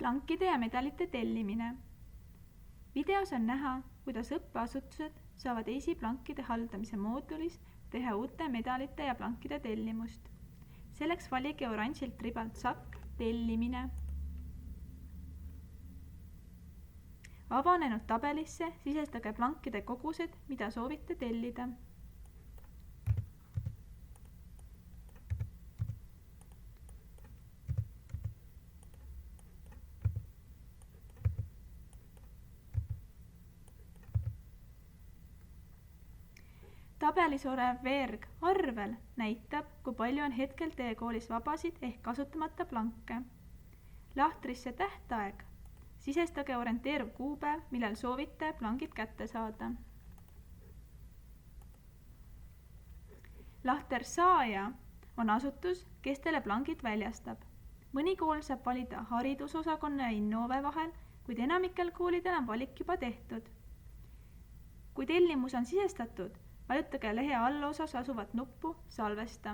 Plankide ja medalite tellimine. Videos on näha, kuidas õppeasutused saavad EASY-plankide haldamise moodulis teha uute medalite ja plankide tellimust. Selleks valige oranžilt ribalt SAK tellimine. Avanenud tabelisse sisestage plankide kogused, mida soovite tellida. Tabelis olev veerg arvel näitab, kui palju on hetkel teie koolis vabasid ehk kasutamata planke. Lahtrisse tähtaeg. Sisestage orienteeruv kuupäev, millal soovite plankid kätte saada. Lahter saaja on asutus, kes teile plankid väljastab. Mõni kool saab valida haridusosakonna ja Innove vahel, kuid enamikel koolidel on valik juba tehtud. Kui tellimus on sisestatud, vajutage lehe allosas asuvat nuppu Salvesta,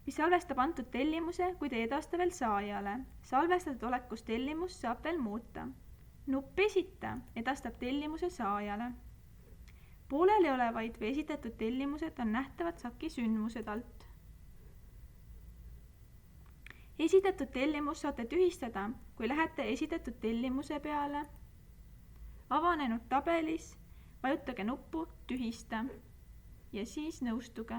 mis salvestab antud tellimuse, kuid ei edasta veel saajale. Salvestatud olekus tellimus saab veel muuta. Nupp Esita edastab tellimuse saajale. Pooleli olevaid või esitatud tellimused on nähtavad SAK-i sündmused alt. Esitatud tellimus saate tühistada, kui lähete esitatud tellimuse peale. Avanenud tabelis vajutage nuppu Tühista ja siis nõustuge.